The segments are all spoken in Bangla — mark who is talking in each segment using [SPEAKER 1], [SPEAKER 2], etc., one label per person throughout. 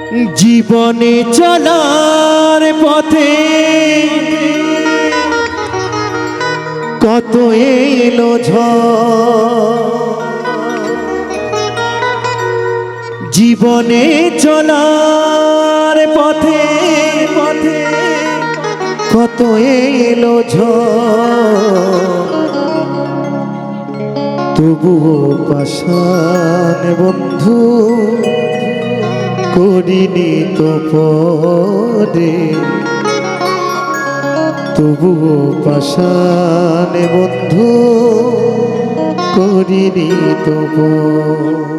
[SPEAKER 1] জীবনে চলার পথে কত এলো ঝড়, জীবনে চলার পথে পথে কত এলো ঝড়, তবুও পাষাণ বন্ধু করিনি তো পরে, তবুও পাষাণ বন্ধু করিনি তো পরে।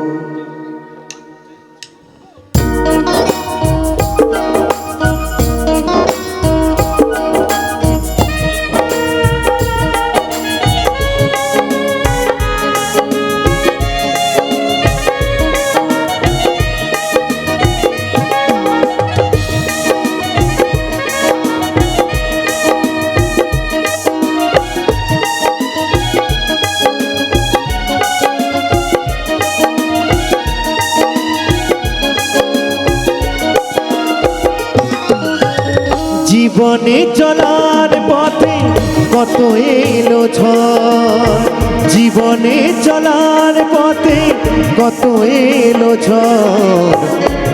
[SPEAKER 1] জীবনে চলার পথে কত এলো ঝড়, জীবনে চলার পথে কত এলো ঝড়,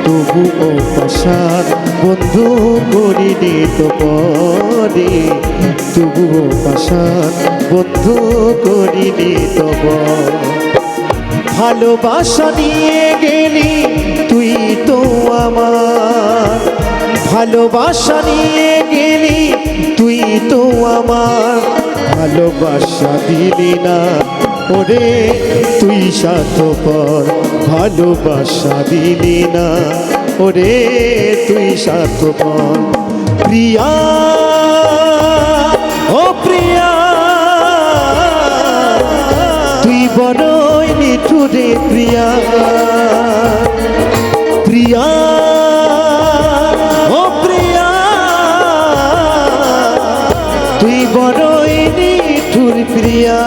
[SPEAKER 1] তবুও পাষাণ বন্ধু করিনি তো পরে, তবুও পাষাণ বন্ধু করিনি তো পরে। ভালোবাসা নিয়ে গেলি তুই তো আমার, ভালোবাসা নিয়ে গেলি তুই তো আমার, ভালোবাসা দিলি না ওরে তুই স্বার্থপর, ভালোবাসা দিলি না ওরে তুই স্বার্থপর। প্রিয়া ও প্রিয়া তুই বড়ই নিঠুরে প্রিয়া, প্রিয়া ও প্রিয়া তুই বড়ই নিঠুর প্রিয়া।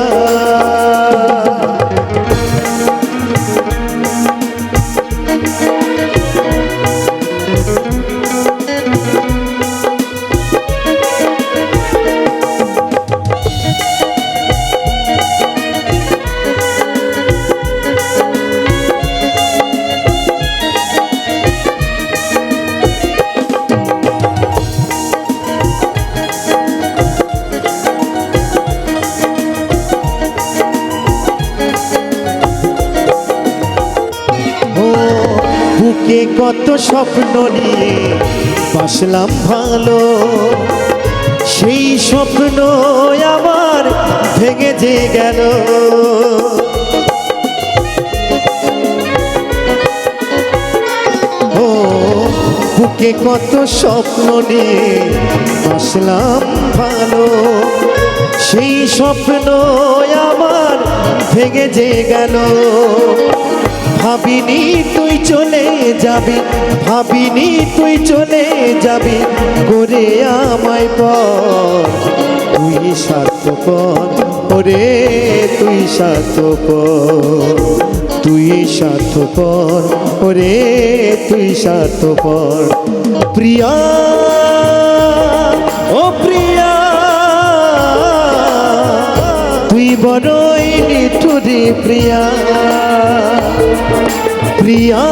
[SPEAKER 1] বুকে কত স্বপ্ন নিয়ে বাসলাম ভালো, সেই স্বপ্ন আমার ভেঙে যে গেল, ও বুকে কত স্বপ্ন নিয়ে বাসলাম ভালো, সেই স্বপ্ন আমার ভেঙে যে গেল। ভাবিনি তুই চলে যাবি, ভাবিনি তুই চলে যাবি করে আমায় পর, তুই স্বার্থপর ওরে তুই স্বার্থপর, তুই স্বার্থপর ওরে তুই স্বার্থপর। প্রিয়া ও প্রিয়া তুই বড়ই নিঠুরে প্রিয়া, প্রিয়া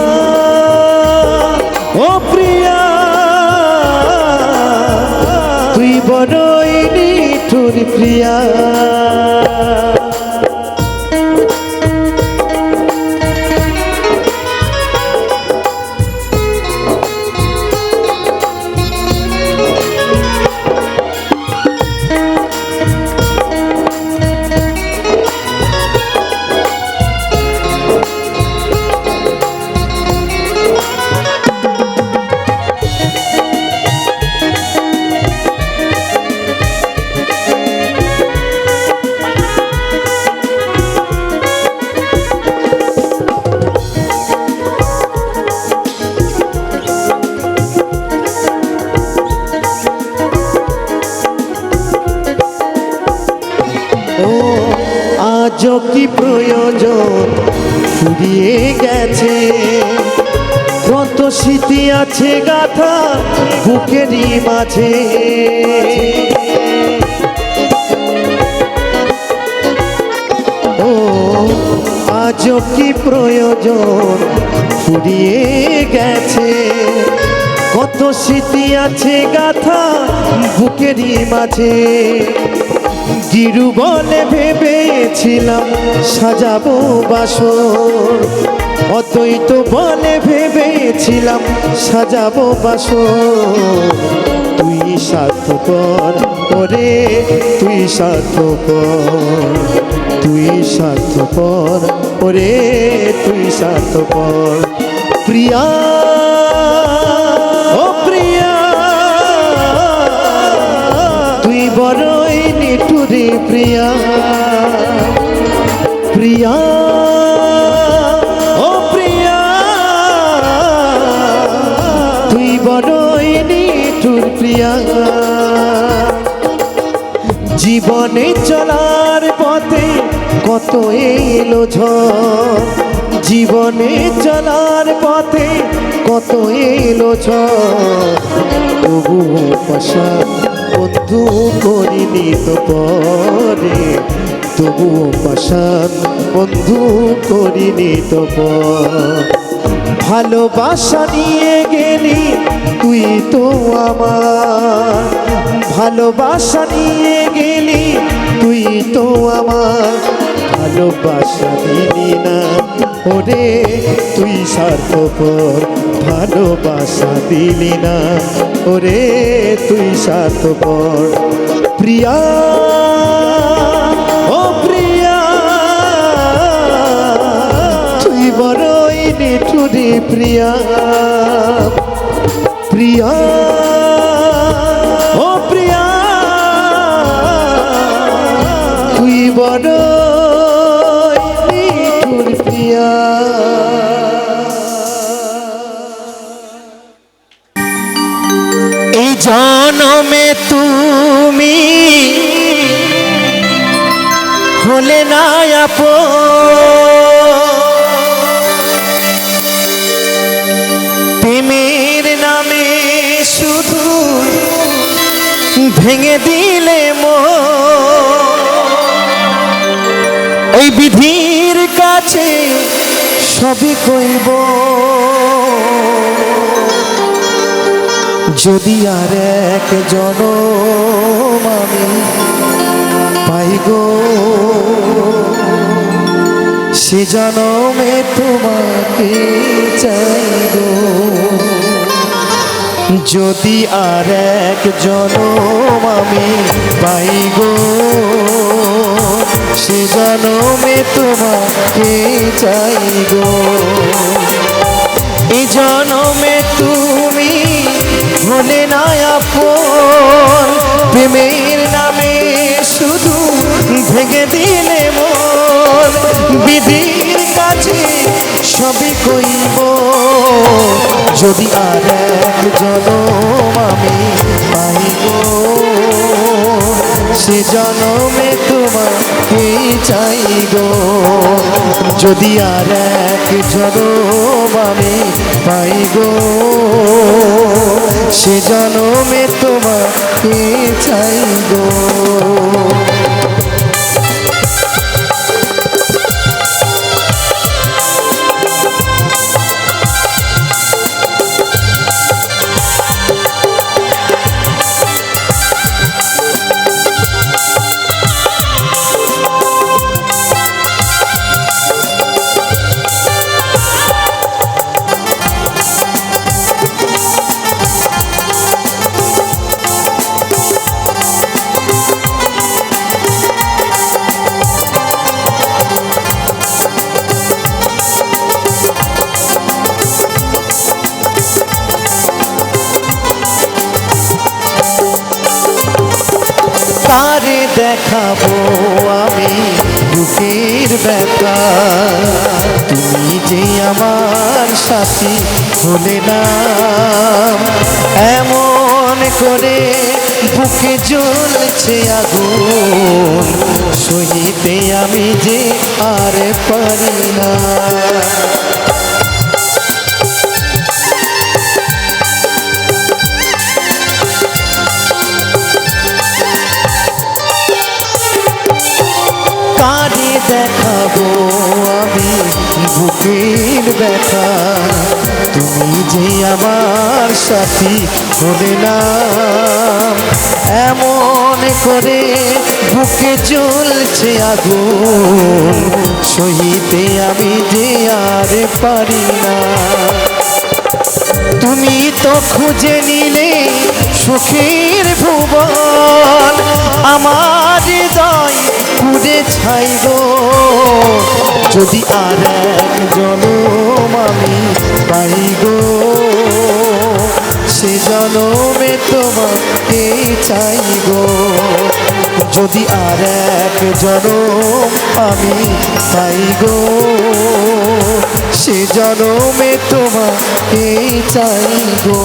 [SPEAKER 1] ও প্রিয়া তুই বড়ই নিঠুর প্রিয়া। আজও কি প্রয়োজন ফুরিয়ে গেছে, কত স্মৃতি আছে গাথা বুকেরই মাঝে, ও আজও কি প্রয়োজন ফুরিয়ে গেছে। কত স্মৃতি আছে গাথা বুকেরই মাঝে, গিরু বলে ভেবেছিলাম সাজাবো বাসর, অদ্বৈত বলে ভেবেছিলাম সাজাবো বাসর। তুই স্বার্থপর ওরে তুই স্বার্থপর, তুই স্বার্থপর ওরে তুই স্বার্থপর। প্রিয়া ও প্রিয়া তুই বড়ই নিঠুরে প্রিয়া, প্রিয়া ও প্রিয়া তুই বড়ই নিঠুর প্রিয়া। জীবনে চলার পথে কত এলো ঝড়, জীবনে চলার পথে কত এলো ঝড়, তবু পাশা বন্ধু করিনি তো পরে, তবু পাশান বন্ধু করিনি তো পর। ভালোবাসা নিয়ে গেলি তুই তো আমার, ভালোবাসা নিয়ে গেলি তুই তো আমার, ভালোবাসা দিলি না ওরে তুই স্বার্থপর, ভালোবাসা দিলি না ওরে তুই স্বার্থপর। প্রিয়া ও প্রিয়া তুই বড়ই নিঠুরে প্রিয়া, প্রিয়া ও প্রিয়া তুই বড়ই নিঠুর প্রিয়া। এই জনমে তুমি হলে না আপন, প্রেমের নামে শুধু ভেঙে দিলে মন। ওই বিধির কাছে সবই কইব, যদি আর এক জনম আমি পাই গো, সে জনমে তোমাকে চাই গো। যদি আর এক জনম আমি পাই গো, সে জনমে তোমাকে চাই গো। এই জনমে তুমি হলে না আপন, প্রেমের নামে শুধু ভেঙে দিলে মন। বিধির কাছে সবই কইব, যদি আর এক জনম আমি পাই গো, সে জনমে তোমাকে চাই গো। যদি আর এক জনম আমি পাই গো, সে জনমে তোমাকে চাই গো। তারে দেখাবো আমি বুকের ব্যথা, তুমি যে আমার সাথী হলে না। এমন করে বুকে জ্বলছে আগুন, সহিতে আমি যে আর পারি না। দেখাবো আমি বুকের ব্যথা, তুমি যে আমার সাথী হলে না। এমন করে বুকে জ্বলছে আগুন, সহিতে আমি যে আর পারি না। তুমি তো খুঁজে নিলে সুখের ভুবন, আমার হৃদয় পুড়ে ছাই গো। যদি আর এক জনম আমি পাই গো, সে জনমে তোমাকে চাই গো। যদি আর এক জনম আমি পাই গো, সে জনমে তোমাকে চাই গো।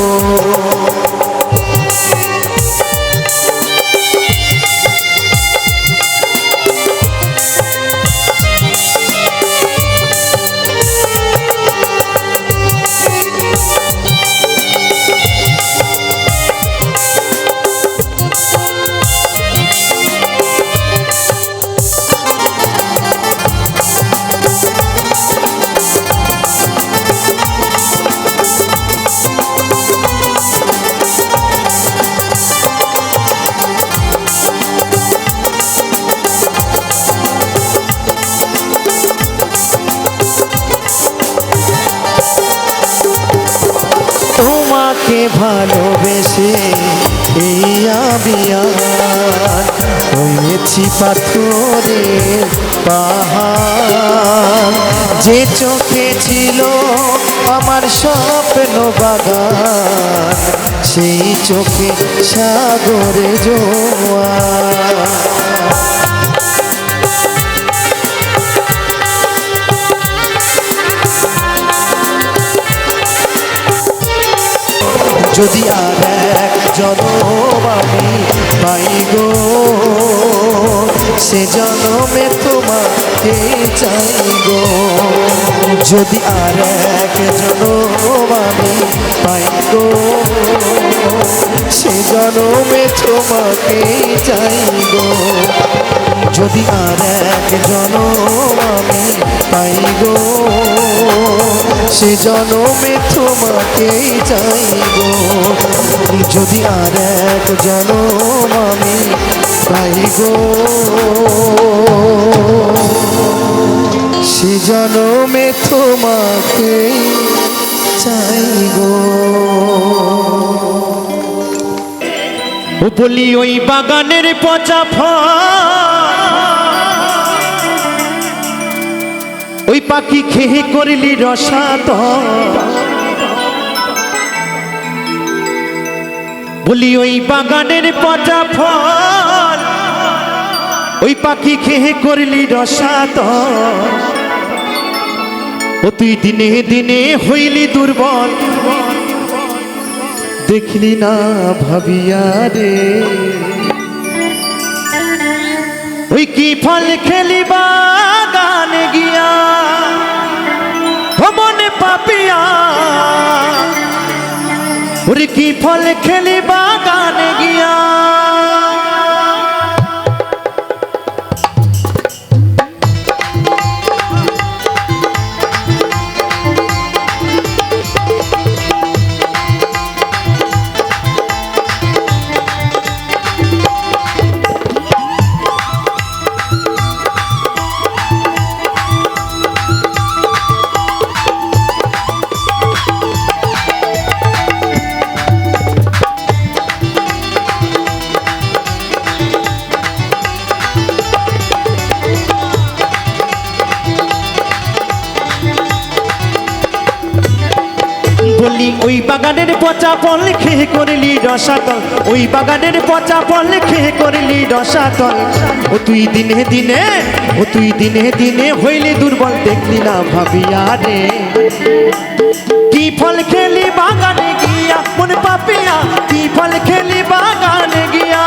[SPEAKER 1] তোমাকে ভালোবেসে এই আমি আর হয়েছি পাথরের পাহাড়। যে চোখে ছিল আমার স্বপ্ন বাগান, সেই চোখে সাগরে জোয়ার। যদি আর এক জনম আমি পাই গো, সে জনমে তোমাকে চাই গো। যদি আর এক জনম আমি পাই গো, সে জনমে তোমাকে চাই গো। যদি আর এক জনম আমি পাই গো, সে জনমে তোমাকে চাই গো। যদি আর এক জনম আমি পাই গো, সে জনমে তোমাকে চাই গো।
[SPEAKER 2] ও বলি ওই বাগানের পচা ফল, ওই পাখি খেয়ে করলি রসাতল। বলি ওই বাগানের পচা ফল, ওই পাখি খেয়ে করলি রসাতল। ও তুই দিনে দিনে হইলি দুর্বল, দেখলি না ভাবিয়া রে। ওই কি ফল খেলি বাগানে গিয়া, মনে পাপিয়া। ওরে কি ফল খেলি বাগানে গিয়া। বলি ওই বাগানের পচা ফল খেয়ে করলি রসাতল, ওই বাগানের পচা ফল খেয়ে করলি রসাতল। ও তুই দিনে দিনে, ও তুই দিনে দিনে হইলি দুর্বল, দেখলি না ভাবিয়া রে। কি ফল খেলি বাগানে গিয়া মনে পাপিয়া, কি ফল খেলি বাগানে গিয়া।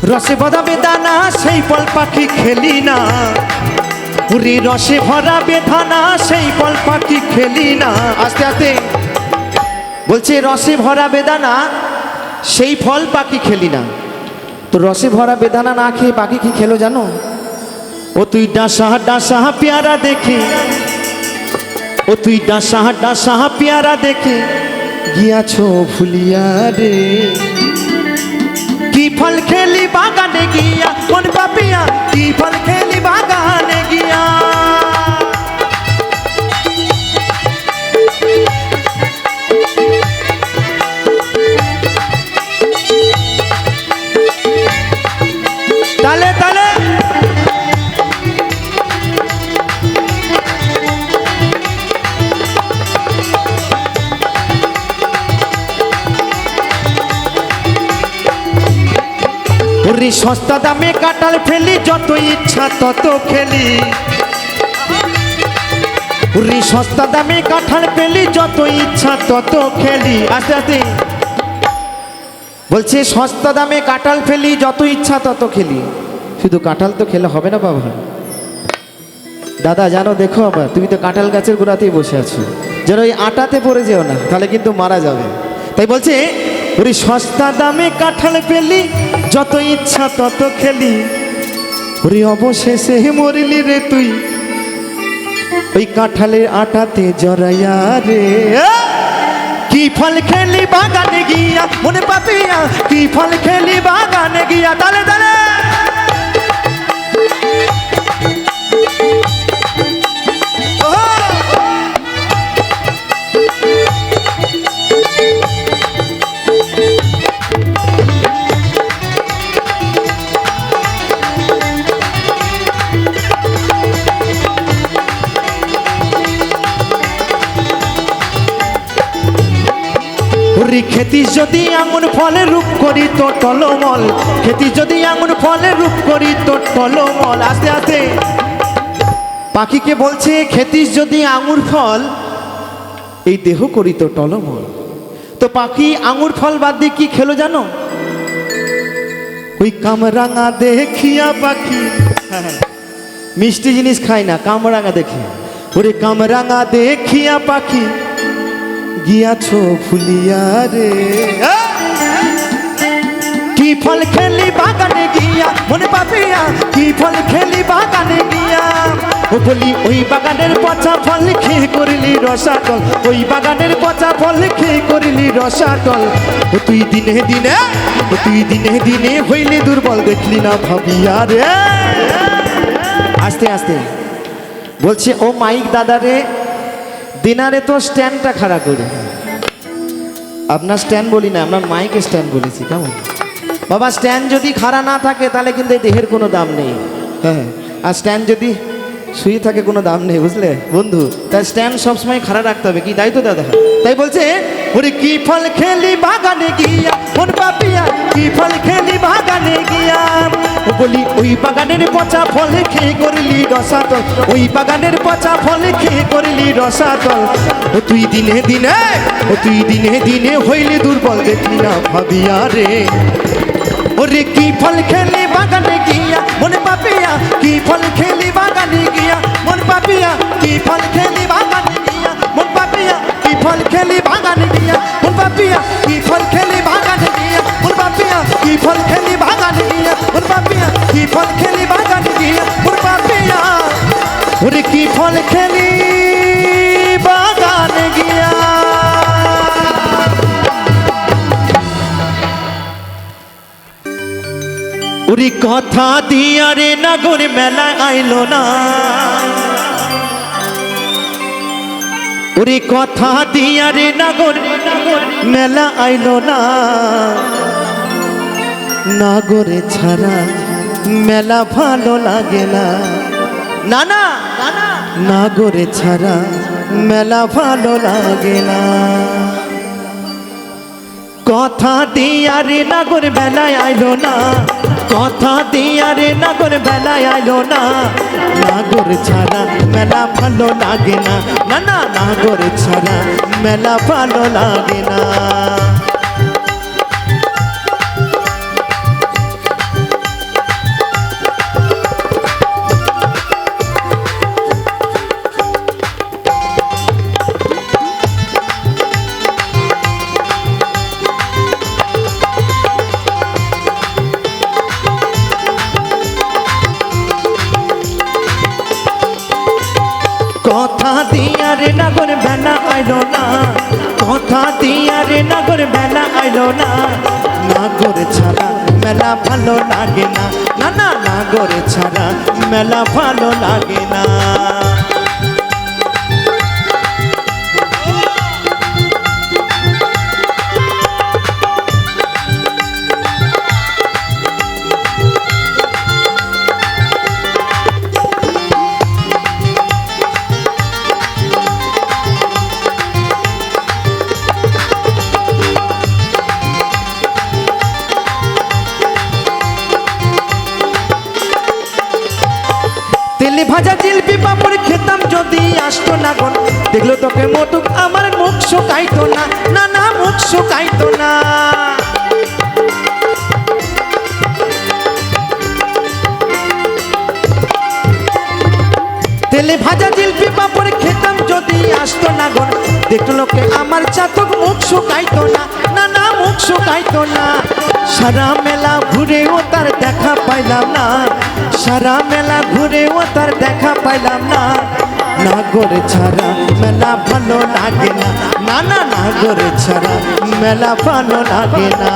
[SPEAKER 2] রসে ভরা বেদানা সেই ফল পাখি খেলি না, ওরে রসে ভরা বেদানা সেই ফল পাখি খেলি না। আস্তে আস্তে বলছে রসে ভরা বেদানা সেই ফল পাখি খেলি না। তো রসে ভরা বেদানা না খেয়ে পাখি কি খেলো জানো? ও তুই ডাসা ডাসা পেয়ারা দেখে, ও তুই ডাসা ডাসা পেয়ারা দেখে গিয়াছো ভুলিয়া রে। কি ফল খেলি বাগানে গিয়া মন পাপিয়া, কি ফল খেলি বাগানে গিয়া। তালে তালে ওরে সস্তা দামে কাঁঠাল ফেলি যত ইচ্ছা তত খেলি, ওরে সস্তা দামে কাঁঠাল ফেলি যত ইচ্ছা তত খেলি। আস্তে আস্তে বলছে সস্তা দামে কাঁঠাল ফেলি যত ইচ্ছা তত খেলি। শুধু কাঁঠাল তো খেলে হবে না বাবা, দাদা জানো দেখো আবার তুমি তো কাঁঠাল গাছের গোড়াতেই বসে আছো, যেন ওই আটাতে পড়ে যেও না, তাহলে কিন্তু মারা যাবে। তাই বলছে ওরে সস্তা দামে কাঁঠাল পেলি যত ইচ্ছা তত খেলি, ওরে অবশেষে মরিলি রে তুই ওই কাঁঠালের আটাতে জড়াইয়া রে। কি ফল খেলি বাগানে গিয়া মনে পাপিয়া, কি ফল খেলি বাগানে গিয়া। তালে তালে খেতি যদি আঙুর ফলে রূপ করি তো টলমল, খেতি যদি আঙুর ফলে রূপ করি তো টলমল। আস্তে আস্তে পাখিকে বলছে খেতি যদি আঙুর ফল এই দেহ করি তো টলমল। তো পাখি আঙুর ফল বাদ দিয়ে কি খেলো জানো? ওই কামরাঙা দেখিয়া পাখি, মিষ্টি জিনিস খায় না, কামরাঙা দেখে। ওরে কামরাঙা দেখিয়া পাখি গিয়াছো ভুলিয়া রে। কি ফল খেলি বাগানে গিয়া মনে পাপিয়া, কি ফল খেলি বাগানে গিয়া। ও বলি ওই বাগানের পচা ফল খেয়ে করিলি রসাতল, ওই বাগানের পচা ফল খেয়ে করিলি রসাতল। ও তুই দিনে দিনে, ও তুই দিনে দিনে হইলে দুর্বল দেখলি না ভাবিয়া রে। আস্তে আস্তে বলছে ও মাইক দাদারে দিনারে তো স্ট্যান্ডটা খাড়া করে, আপনার স্ট্যান্ড বলি না, আপনার মাইকে স্ট্যান্ড বলেছি, কেমন বাবা? স্ট্যান্ড যদি খাড়া না থাকে তাহলে কিন্তু এই দেহের কোনো দাম নেই। হ্যাঁ, আর স্ট্যান্ড যদি শুয়ে থাকে কোনো দাম নেই, বুঝলে বন্ধু? তাই স্ট্যান্ড সবসময় খাড়া রাখতে হবে, কি তাই তো দাদা? তাই বলছে ওরে কি ফল খেলি বাগানে গিয়া মন পাপিয়া, কি ফল খেলি বাগানে গিয়া। ও বলি ওই বাগানের পচা ফল খেয়ে করলি রসাতল, ওই বাগানের পচা ফল খেয়ে করলি রসাতল। ও তুই দিনে দিনে, ও তুই দিনে দিনে হইলে দুর্বল দেখলি না ভাবিয়া রে। ওরে কি ফল খেলি বাগানে গিয়া মনে পাপিয়া, কি ফল খেলি বাগানে গিয়া মন পাপিয়া, কি ফল খেলি বাগানে গিয়া মন পাপিয়া, কি ফল খেলি বাগানে গিয়া মন পাপিয়া, কি ফল খেলি বাগানে গিয়া মন পাপিয়া, কি ফল খেলি বাগানে গিয়া মন পাপিয়া, কি ফল খেলি বাগানে গিয়া মন পাপিয়া। ওরে কি ফল খেলি বাগানে গিয়া। ওরে কথা দিয়া রে নাগর মেলা আইলো না, ওরে কথা দিয়া রে নাগর মেলা আইলো না। নাগরে ছাড়া মেলা ভালো লাগে না, না না নাগরে ছাড়া মেলা ভালো লাগে না। কথা দিয়া রে নাগর বেলায় আইলো না, কথা দিয়া রে নাগর বেলায় আইলো না। নাগর ছাড়া মেলা ভালো লাগে না, না না নাগর ছাড়া মেলা ভালো লাগে না। কথা দিয়া রে নাগর বেলা আইলো না, কথা দিয়া রে নাগর বেলা আইলো না। নাগর ছাড়া মেলা ভালো লাগে না, না না নাগর ছাড়া মেলা ভালো লাগে না। তেলে ভাজা জিলপি পাপড় খেতাম যদি আসতো না গন, দেখলো তোকে মটুক আমার মুখ শুকাইতো না, না না মুখ শুকাইতো না। তেলে ভাজা জিলপি পাপড় খেতাম যদি আসতো না গন, দেখলো লোকে আমার চাতক মুখ শুকাইতো না, না না মুখ শুকাইতো না। সারা মেলা ঘুরেও তার দেখা পাইলাম না, সারা মেলা ঘুরেও তার দেখা পাইলাম না। নাগর ছাড়া মেলা ভালো লাগে না, না না নাগর ছাড়া মেলা ভালো লাগে না।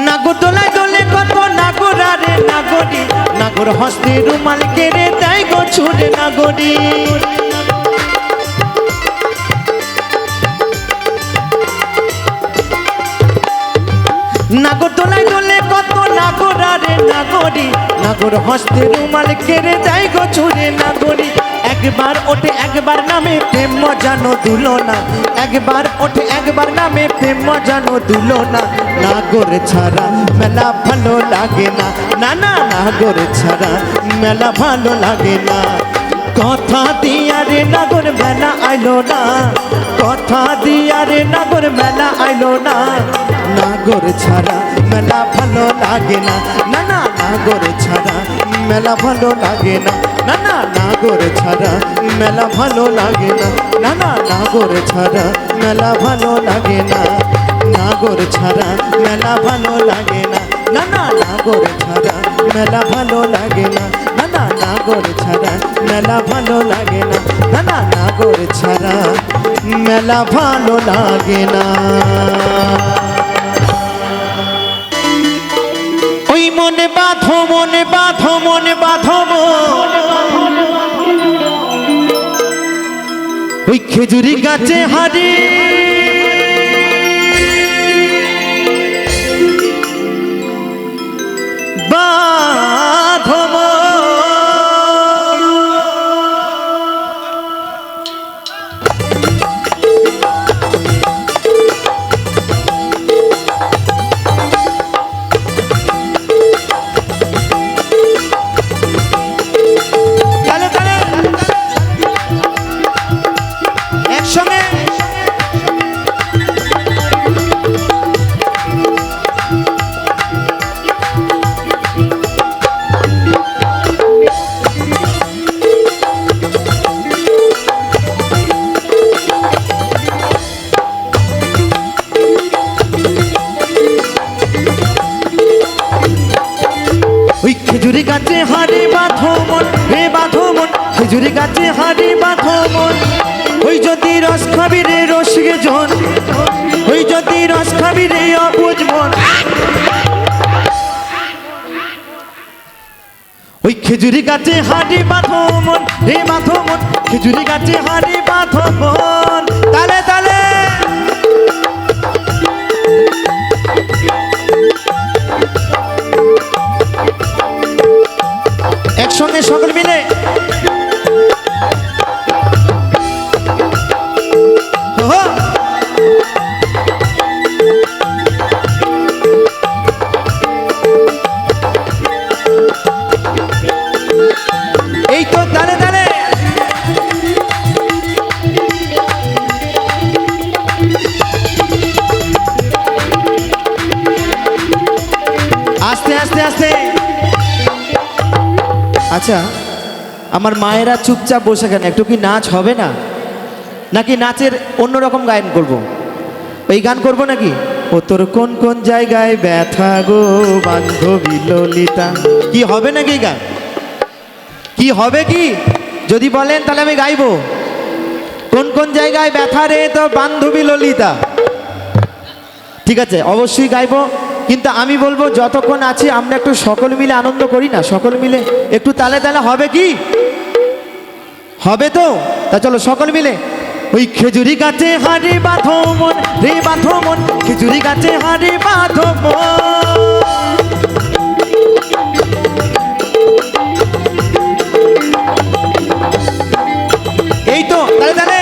[SPEAKER 2] নাগর দোলায় দোলে কত নাগর আরে নাগরি, নাগর হস্তে রুমাল কেড়ে দেয় গো ছুড়ে নাগরি। নাগর দোলায় দোলে কত নাগর আরে নাগরি, নাগর হস্তে রুমাল কেড়ে দেয় গো ছুড়ে নাগরি। একবার ওঠে একবার নামে প্রেম মজানো দুলো না, একবার ওঠে একবার নামে প্রেম মজানো দুলো না। নাগর ছাড়া মেলা ভালো লাগে না, না না নাগর ছাড়া মেলা ভালো লাগে না। কথা দিয়া রে নাগর মেলা আইলো না, কথা দিয়া রে নাগর মেলা আইলো না। নাগর ছাড়া মেলা ভালো লাগে না, না না নাগর ছাড়া মেলা ভালো লাগে না, না না নাগর ছাড়া মেলা ভালো লাগে না, না না নাগর ছাড়া মেলা ভালো লাগে না। নাগর ছাড়া মেলা ভালো লাগে না, না না নাগর ছাড়া মেলা ভালো লাগে না, না না নাগর ছাড়া মেলা ভালো লাগে না, না না নাগর ছাড়া মেলা ভালো লাগে না। ওই মনে বাঁধো মনে বাঁধো মনে বাঁধো ওই খেজুরি গাছে হারি বাঁধো একসঙ্গে ওই খেজুরি গাছে হাড়ি বাঁধো মন, হে বাঁধো মন, খেজুরি গাছে হাড়ি বাঁধো মন। ওই যদি রস খাবি রে রসিকে জন, ওই যদি রস খাবি রে অবুঝ মন। ওই খেজুরি গাছে হাড়ি বাঁধো মন, হে বাঁধো মন, খেজুরি গাছে হাড়ি বাঁধো মন। তালে তালে একসঙ্গে সকল মিলে এই তো তালে তালে আচ্ছা, আমার মায়েরা চুপচাপ বসে কেন, একটু কি নাচ হবে না? নাকি নাচের অন্যরকম গায়ন করব? এই গান করব নাকি? ও তোর কোন কোন জায়গায় ব্যথা গো বান্ধবী ললিতা, কি হবে নাকি এই গান? কি হবে কি? যদি বলেন তাহলে আমি গাইবো। কোন কোন জায়গায় ব্যথা রে তো বান্ধবী ললিতা, ঠিক আছে, অবশ্যই গাইবো। কিন্তু আমি বলবো যতক্ষণ আছি আমরা একটু সকল মিলে আনন্দ করি না, সকল মিলে একটু তালে তালে হবে কি? হবে তো? তা চলো সকল মিলে। ওই খেজুরি গাছে হাড়ি বাঁধো মন রে বাঁধো মন, খেজুরি গাছে হাড়ি বাঁধো মন। এই তো তালে তালে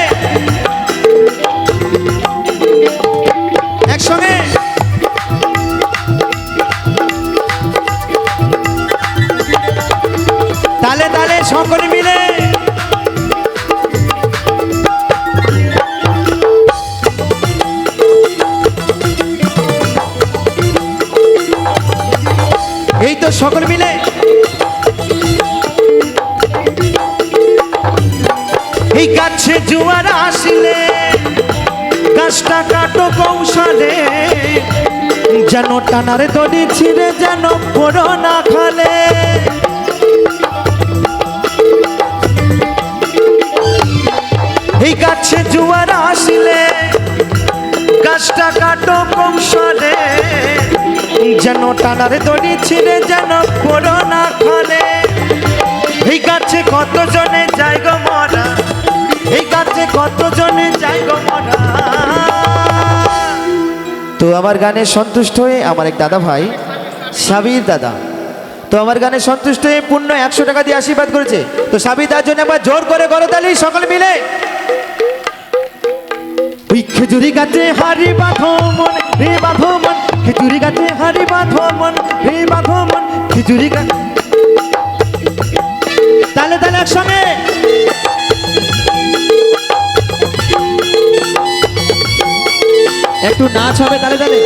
[SPEAKER 2] একসঙ্গে। তালে তালে সকলে মিলে। এই তো সকল মিলে। এই গাছে জোয়ার আসলে গাছটা কাটো কৌশলে, যেন টানার দড়ি ছিঁড়ে যেন পড়ো না খালে। এই গাছে জোয়ার আসলে গাছটা কাটো কৌশলে, যেন টানার দড়ি ছিঁড়ে যেন পড়ো না খালে। এই গাছে কত জনে যায় গো মরা, এই গাছে কত জনে যায় গো মরা। তো আমার গানে সন্তুষ্ট হয়ে আমার এক দাদা ভাই সাবির দাদা, তো আমার গানে সন্তুষ্ট হয়ে পূর্ণ 100 টাকা দিয়ে আশীর্বাদ করেছে। তো সাবির দাদার জন্য আবার জোর করে করতালি সকলে মিলে। ওই খেজুরি গাছে হাড়ি বাঁধো মন রে বাঁধো মন, খেজুরি গাছে হাড়ি বাঁধো মন রে বাঁধো মন, খেজুরি গাছ। তালে তালে একসঙ্গে। একটু নাচ হবে তালে তালে।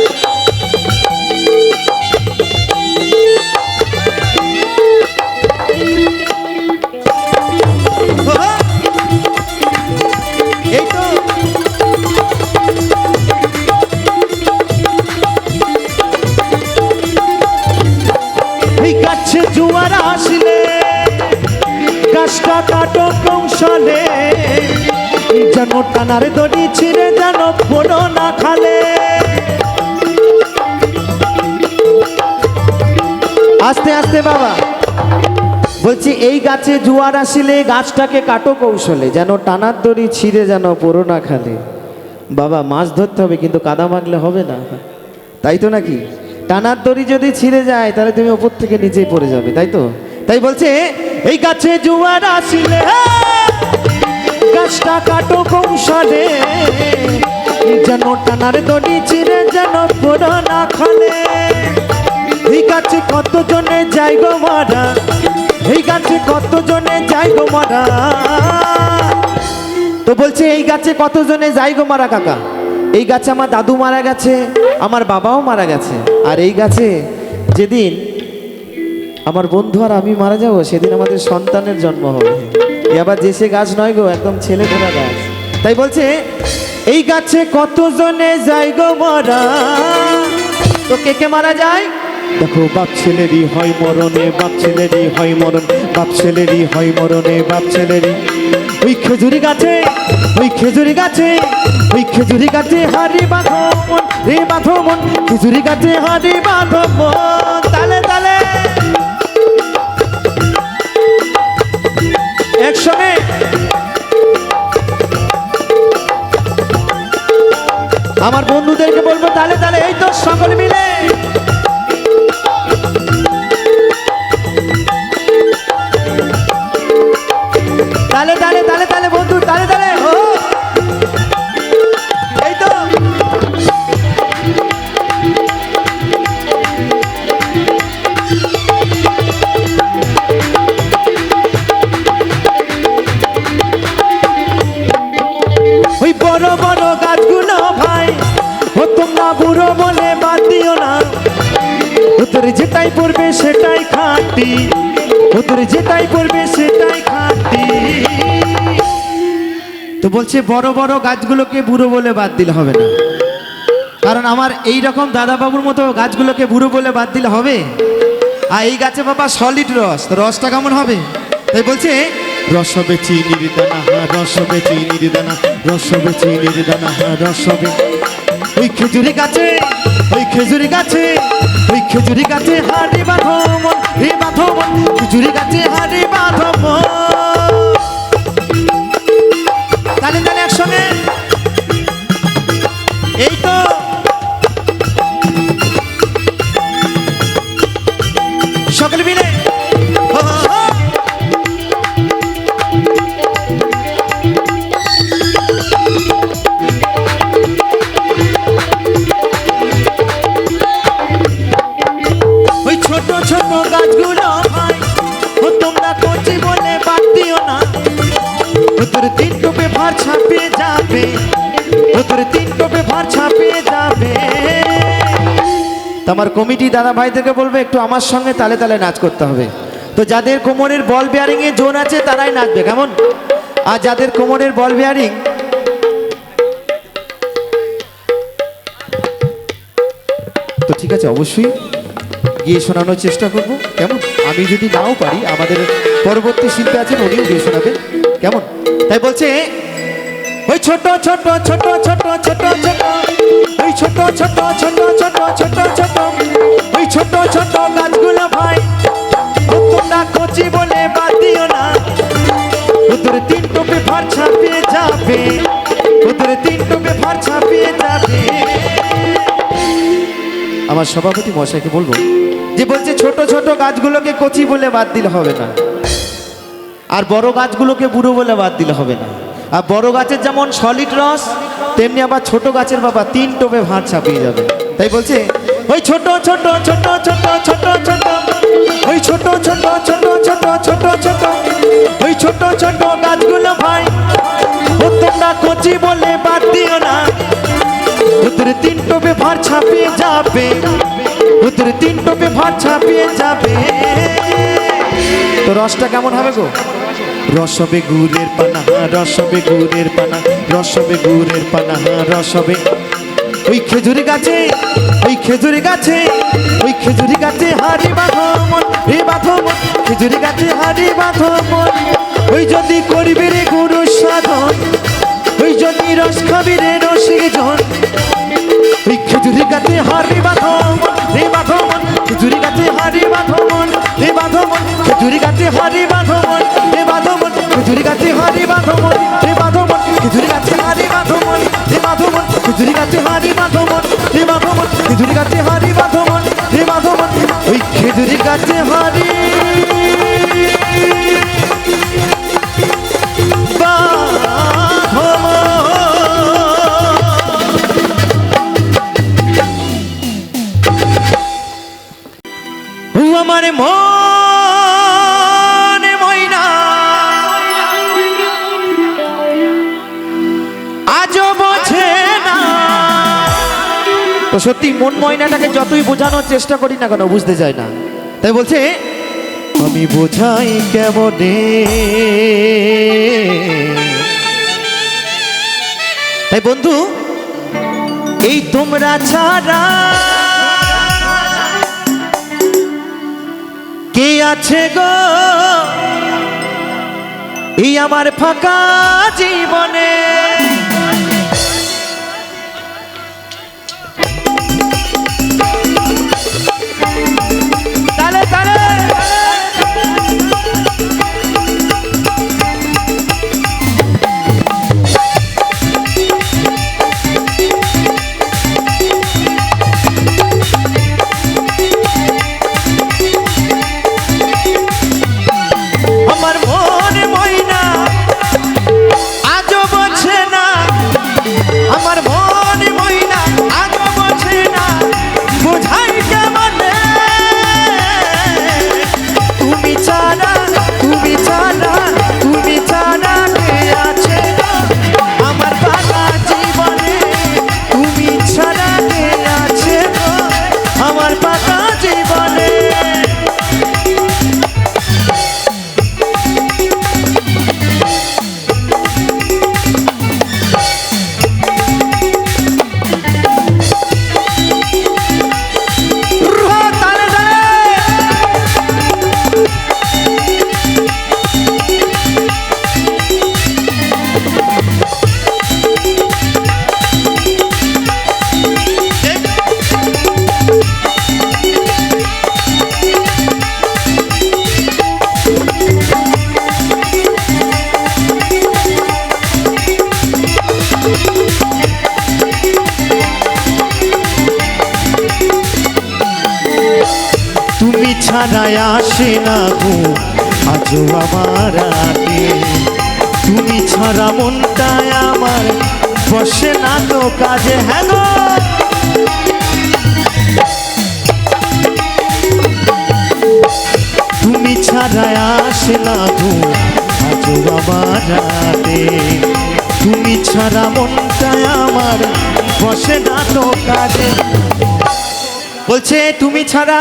[SPEAKER 2] এই তো এই গাছে জোয়ার আসলে গাছটা কাটো কৌশলে, যেন টানার দড়ি ছিঁড়ে যেন পড়ো না খালে। আস্তে আস্তে বাবা বলছি, এই গাছে জোয়ার আসলে গাছটাকে কাটো কৌশলে, যেন টানার দড়ি ছিঁড়ে যেন পড়ো না খালে। বাবা মাছ ধরতে হবে কিন্তু কাদা মাখলে হবে না, তাই তো নাকি? টানার দড়ি যদি ছিঁড়ে যায় তাহলে তুমি ওপর থেকে নিচেই পড়ে যাবে, তাই তো? তাই বলছে এই গাছে জোয়ার আসলে গাছটা কাটো কৌশলে, যেন টানার দড়ি ছিঁড়ে যেন পড়ো না খালে। এই গাছে কত জনে যাই গো মারা, এই গাছে কত জনে যাই গো মারা। তো বলছে এই গাছে কত জনে যাই গো মারা কাকা। এই গাছে আমার দাদু মারা গেছে, আমার বাবাও মারা গেছে, আর এই গাছে যেদিন আমার বন্ধু আর আমি মারা যাব সেদিন আমাদের সন্তানের জন্ম হবে। এ আবার যে সে গাছ নয় গো, একদম ছেলে ধরা গাছ। তাই বলছে এই গাছে কত জনে যাই গো মারা। তো কে কে মারা যায়? দেখো বাপ ছেলেরই হয় মরণে, বাপ ছেলেরই হয় মরণ, বাপ ছেলেরই হয় মরণে, বাপ ছেলেরই। ওই খেজুরি গাছে, ওই খেজুরি গাছে, ওই খেজুরি গাছে হাড়ি বাঁধো মন রে বাঁধো মন, খেজুরি গাছে হাড়ি বাঁধো মন। তালে তালে একসঙ্গে। আমার বন্ধুদেরকে বলবো তালে তালে। এই তো সকলে মিলে। তালে তালে তালে তালে বন্ধু তালে তালে। ও এই তো ওই বড় বড় গাছগুলো ভাই ও তোমরা বুড়ো বলে বাদ দিও না, তোর যেটাই পড়বে সেটাই খাঁটি, ও তোর যেটাই করবে সেটাই খাটি। তো বলছে বড় বড় গাছগুলোকে বুড়ো বলে বাদ দিলে হবে না, কারণ আমার এই রকম দাদা বাবুর মতো গাছগুলোকে বুড়ো বলে বাদ দিলে হবে। আর এই গাছে বাবা সলিড রস, তো রসটা কেমন হবে? তাই বলছে রস হবে চিনির দানা, রস হবে চিনির দানা, রস হবে চিনির দানা, রস হবে। ওই খেজুরি গাছে, ওই খেজুরি গাছে, ওই খেজুরি গাছে হাড়ি বাঁধো মন, হে বাঁধো মন, খেজুরি গাছে হাড়ি বাঁধো মন। তালে তালে একসঙ্গে, এই তো সকলে মিলে হো হো হো। ওই ছোট ছোট গাছগুলো ভাই, ও তোমরা কচি বলে বাদ দিও না, ও তোর তিন টোপে ভার ছাপিয়ে যাবে, ও তোর তিন টোপে ভার ছাপিয়ে যাবে। তোমার কমিটি দাদা ভাইদেরকে বলবে একটু আমার সঙ্গে তালে তালে নাচ করতে হবে। তো যাদের কোমরের বল বেয়ারিং এ জোন আছে তারাই নাচবে, কেমন? আর যাদের কোমরের বল বেয়ারিং, তো ঠিক আছে, অবশ্যই গিয়ে শোনানোর চেষ্টা করব, কেমন? আমি যদি নাও পারি, আমাদের পরবর্তী শিল্পী আছেন, উনিও গিয়ে শোনাবেন, কেমন? তাই বলছে ওই ছোট ছোট ছোট ছোট ছোট ছোট, ওই ছোট ছোট ছোট ছোট ছোট ছোট, ওই ছোট ছোট গাছগুলো ভাই, ও তোমরা কচি বলে বাদ দিও না, ওদের তিন টোপে ভার ছাপিয়ে যাবে, ওদের তিন টোপে ভার ছাপিয়ে যাবে। আমার সভাপতি মশাইকে বলবো যে বলছে ছোট ছোট গাছগুলোকে কচি বলে বাদ দিলে হবে না, আর বড় গাছগুলোকে বুড়ো বলে বাদ দিলে হবে না। আর বড় গাছের যেমন সলিড রস, তেমনি আবার ছোট গাছের বাবা তিন টোপে ভাত ছাপিয়ে যাবে। তাই বলছে ওই ছোট ছোট ছোট ছোট ছোট ছোট, ওই ছোট ছোট ছোট ছোট ছোট ছোট, ওই ছোট ছোট গাছগুলো ভাই, ও তোমরা কচি বলে বাদ দিও না, ওদের তিন টোপে ভাত ছাপিয়ে যাবে, ওদের তিন টোপে ভাত ছাপিয়ে যাবে। তো রসটা কেমন হবে গো? রস হবে গুড়ের পানা, রস হবে গুড়ের পানা, রস হবে গুড়ের পানা, রস হবে। ওই খেজুরি গাছে, ওই খেজুরি গাছে, ওই খেজুরি গাছে হাড়ি বাঁধো মন, হে বাঁধো মন, খেজুরি গাছে হাড়ি বাঁধো মন। ওই যদি করবি রে গুরু সাধন, ওই যদি রস খাবি রে রসিক জন, ওই খেজুরি গাছে হাড়ি বাঁধো মন, হে বাঁধো মন, খেজুরি গাছে হাড়ি বাঁধো মন, হে বাঁধো মন, খেজুরি গাছে হাড়ি বাঁধো মন, হে বাঁধো মন, খেজুরি গাছে হাড়ি বাঁধো মন, হে বাঁধো মন, খেজুরি গাছে হাড়ি বাঁধো মন, হে বাঁধো মন, খেজুরি গাছে হাড়ি বাঁধো মন, হে বাঁধো মন, খেজুরি গাছে হাড়ি বাঁধো মন, হে বাঁধো মন, ওই খেজুরি গাছে হাড়ি বাঁধো মন। আমার মন ময়না আজও বোঝে না। তো সত্যি মন ময়নাটাকে যতই বোঝানোর চেষ্টা করি না কেন বুঝতে চায় না। তাই বলছে আমি বোঝাই কেমনে। তাই বন্ধু এই তোমরা ছাড়া কে আছে গো এই আমার ফাঁকা জীবনে। তালে তালে আমার মনে ময়না আজও বোঝে ছাড়াই আসে না ঘুম আজও আমার রাতে তুমি ছাড়া মনটায় আমার বসে না তো কাজে হ্যাঁ গো তুমি ছাড়াই আসে না ঘুম আজও আমার রাতে তুমি ছাড়া মনটায় আমার বসে না তো কাজে বলছে তুমি ছাড়া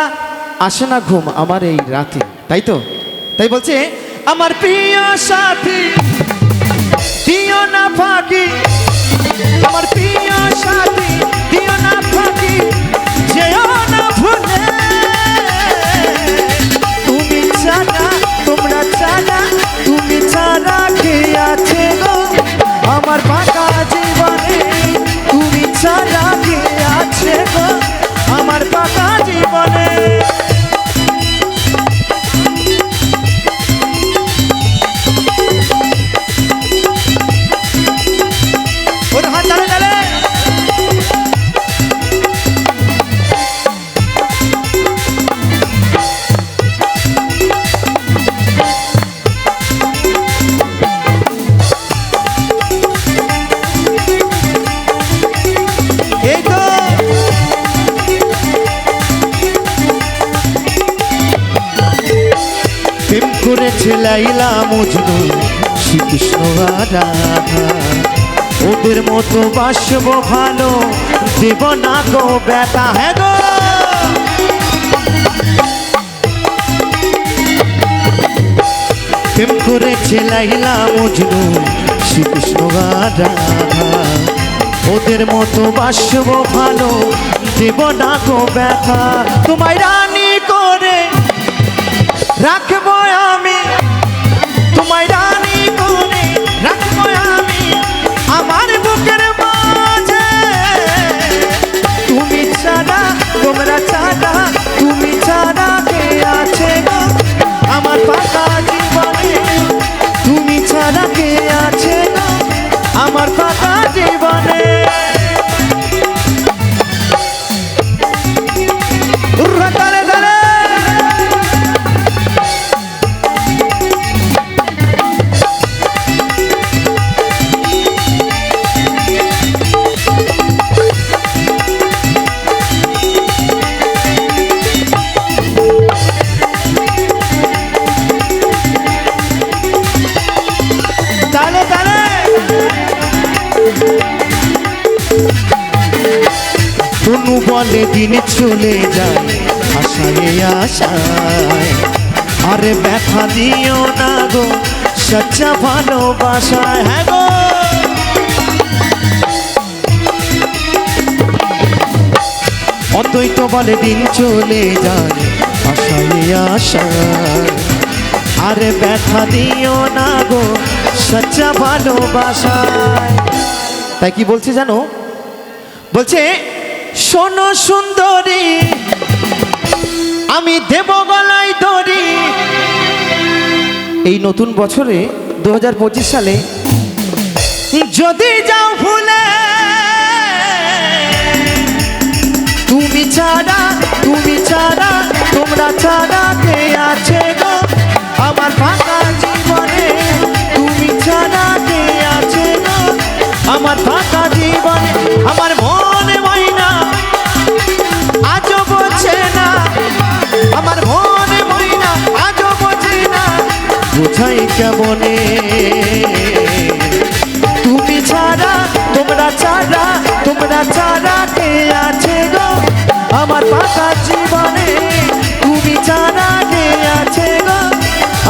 [SPEAKER 2] আসে না ঘুম আমার এই রাতে তাই তো তাই বলছে আমার প্রিয় সাথী দিও না ফাঁকি আমার প্রিয় সাথী দিও না ফাঁকি যেও না ভুলে তুমি ছাড়া তোমরা ছাড়া তুমি ছাড়া কে আছে গো আমার ফাঁকা জীবনে তুমি ছাড়া কে আছে গো আমার ফাঁকা জীবনে ওর হাত তালে তালে এই তো প্রেম করেছে লাইলা মজনু শ্রীকৃষ্ণ আর রাধা ওদের মতো বাসব ভালো দেব না গো বেটা হ্যাঁ গো প্রেম করেছে লাইলা মজনু শ্রীকৃষ্ণ আর রাধা ওদের মতো বাসব ভালো দেব না গো ব্যথা তোমায় রানী করে রাখবো আমি তোমায় রানী করে রাখবো আমি আমার বুকের মাঝে তুমি ছাড়া তোমরা ছাড়া তুমি ছাড়া কে আছে গো আমার ফাঁকা জীবনে তুমি ছাড়া কে আছে গো আমার ফাঁকা জীবনে তালে তালে তালে তালে তনু বলে দিন চলে যায় আশায় আশায় আরে ব্যথা দিও না গো সচ্চা ভালোবাসায় হ্যাঁ গো অদ্বৈত বলে দিন চলে যায় আশায় আশায় আরে ব্যথা দিও না গো সচ্চা ভালোবাসায় তাই কি বলছে জানো বলছে শোনো সুন্দরী আমি দেব গলায় দড়ি এই নতুন বছরে 2025 সালে যদি যাও ভুলে তুমি ছাড়া তোমরা ছাড়া কে আছে গো আমার ফাঁকা জীবনে তুমি ছাড়া কে আছে গো আমার ফাঁকা জীবনে আমার মনে ময়না আজও বোঝে না আমার মনে ময়না আজও বোঝে না বোঝাই কেমনে তুমি ছাড়া তোমরা ছাড়া কে আছে গো আমার ফাঁকা জীবনে তুমি ছাড়া কে আছে গো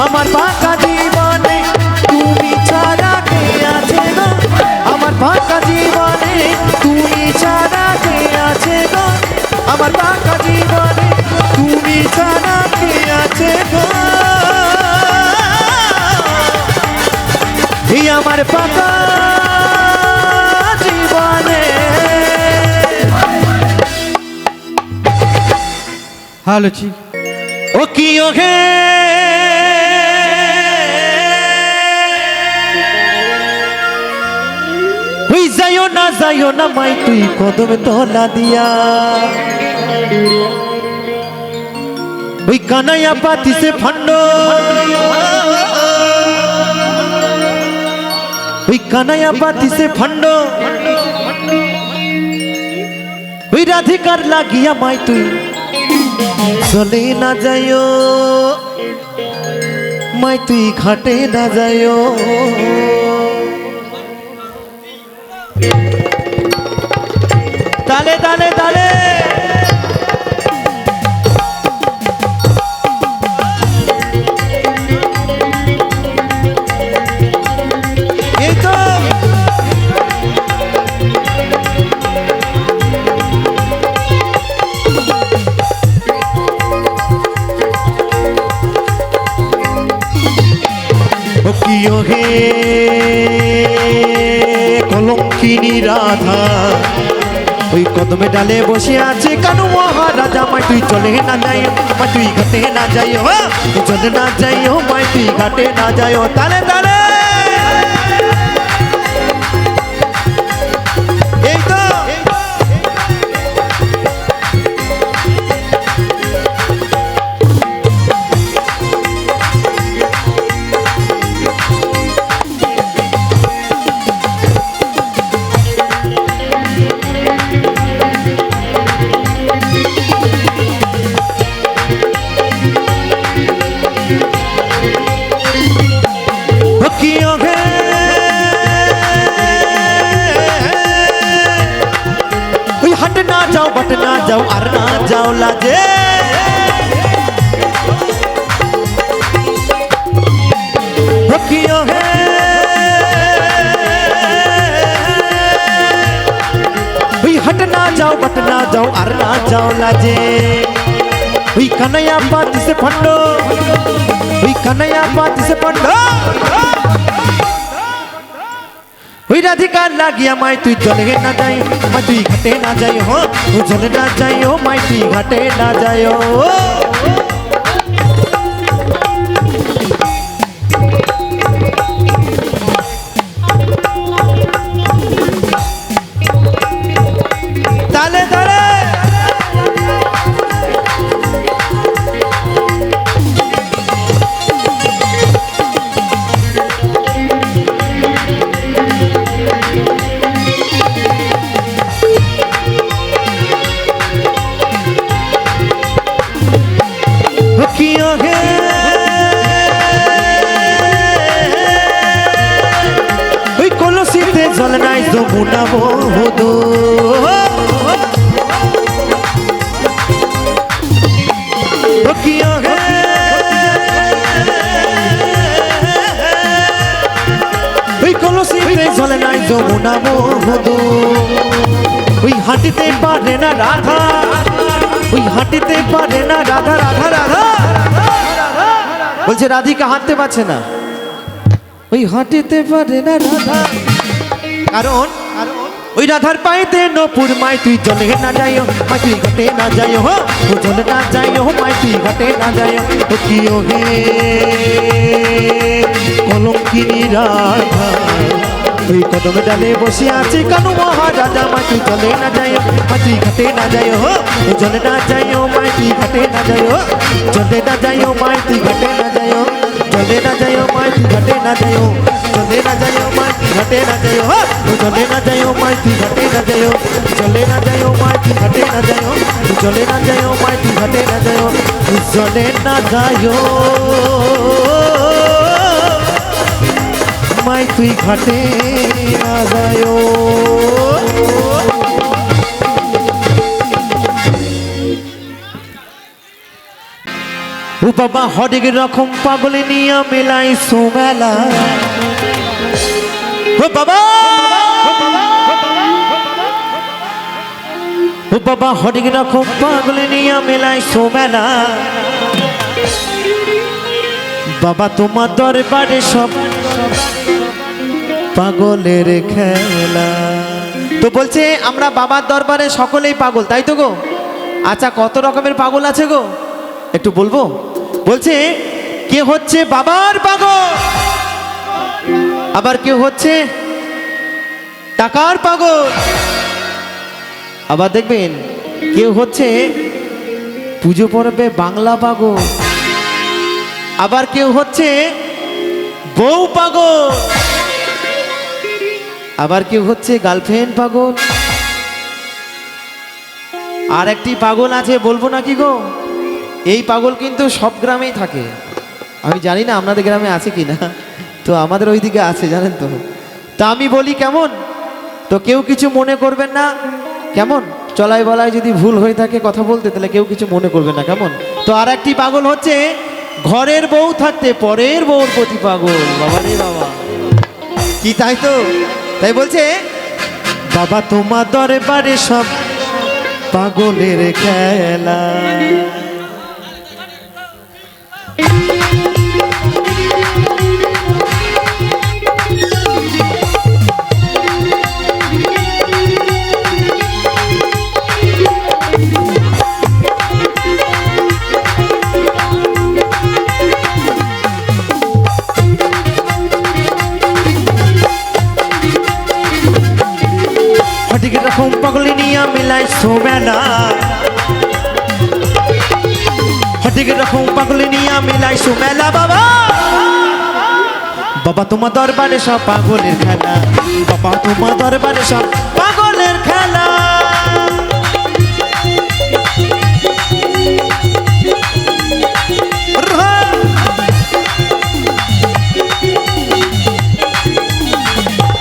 [SPEAKER 2] আমার ফাঁকা জীবনে তুমি ছাড়া কে আছে গো আমার ফাঁকা জীবনে তুমি ছাড়া কে আছে গো আমার ফাঁকা জীবনে তুমি ছাড়া কে আছে গো এই আমার ফাঁকা জীবনে
[SPEAKER 1] হ্যালো জি
[SPEAKER 2] ও কি ও হে ওই যাইও না মাই তুই কদমে তলা দিয়া ওই কানাইয়া পাতিছে ফান্ড, ওই কানাইয়া পাতিছে ফান্ড, ওই রাধিকার লাগিয়া মাই তুই চলে না যাইও, মাই তুই ঘাটে না যাইও। তালে তালে তালে এই তো কিয় হে কলঙ্কিনী রাধা, ওই কদমে ডালে বসে আছে কানু মহারাজা, মাই তুই চলে না যাই, মাই তুই ঘাটে না যাই, তুই চলে না যাই, মাই তুই ঘাটে না যাই। তালে তালে এই তো बट ना जाओ और ना जाओ लाजे, है हट ना जाओ बट ना जाओ और ना जाओ लाजे। कन्हैया पाती से फंडो, कन्हैया पाती से फंडो, राधिका लागिया माई तुई चले ना जाई, माई तुई घाटे ना जाई, हो तू चले ना जाई, हो माई तुई घाटे ना जाई। ताले ताले জল নাই যমুনা বহুদূর, কলসিতে জল নাই যমুনা বহুদূর, ওই হাঁটিতে পারে না রাধা, ওই হাঁটিতে পারে না রাধা, রাধা রাধা বলছে রাধিকা হাঁটতে পারছে না, ওই হাঁটিতে পারে না রাধা, কারণ ওই রাধার পাইতে নপুর, মাই তুই চলে না যাইও, মাই তুই ঘাটে না যাইও, হো ও চলে না যাইও, মাই তুই ঘাটে না যাইও। ও কিয় হে কলঙ্কিনী রাধা, ওই কদমে ডালে বসে আছে কানু মহারাজা, মাই তুই চলে না যাইও, মাই তুই ঘাটে না যাইও, হো ও চলে না যাইও, মাই তুই ঘাটে না যাইও, চলে না যাইও, মাই তুই ঘাটে না যাইও, চলে না যাইও, মাই তুই ঘাটে না যাইও, चले ना जाओ माई घटे ना जाओ, हो चले ना जाओ माई घटे ना जाओ, चले ना जाओ माई घटे ना जाओ, चले ना जाओ माई घटे ना जाओ, चले ना जाओ माई तुई घटे ना जाओ। ও বাবা হরেক রকম পাগলে নিয়া মেলাই সোমেলা, ও বাবা ও বাবা হরেক রকম পাগলে নিয়া মেলাই সোমেলা, বাবা তোমার দরবারে সব পাগলের খেলা। তো বলছে আমরা বাবার দরবারে সকলেই পাগল, তাই তো গো? আচ্ছা কত রকমের পাগল আছে গো একটু বলবো? বলছে কে হচ্ছে বাবার পাগল, আবার কেউ হচ্ছে টাকার পাগল, আবার দেখবেন কেউ হচ্ছে পুজো পড়বে বাংলা পাগল, আবার কেউ হচ্ছে বউ পাগল, আবার কেউ হচ্ছে গার্লফ্রেন্ড পাগল, আর একটি পাগল আছে বলবো নাকি গো? এই পাগল কিন্তু সব গ্রামেই থাকে, আমি জানি না আপনাদের গ্রামে আছে কি না, তো আমাদের ওইদিকে আছে জানেন তো। তা আমি বলি কেমন, তো কেউ কিছু মনে করবেন না, কেমন চলাই বলাই যদি ভুল হয়ে থাকে কথা বলতে, তাহলে কেউ কিছু মনে করবে না, কেমন? তো আর একটি পাগল হচ্ছে ঘরের বউ থাকতে পরের বউর প্রতি পাগল। বাবা রে বাবা, কি তাই তো? তাই বলছে বাবা তোমার দরবারে সব পাগলের খেলা। হঠিক রকম পাগলি নিয়া মিলাই সোমেলা, হঠিক রকম পাগলি নিয়া মিলাই সোমেলা। বাবা বাবা তোমার দরবারে সব পাগলের খেলা, বাবা তোমার দরবারে সব পাগলের খেলা।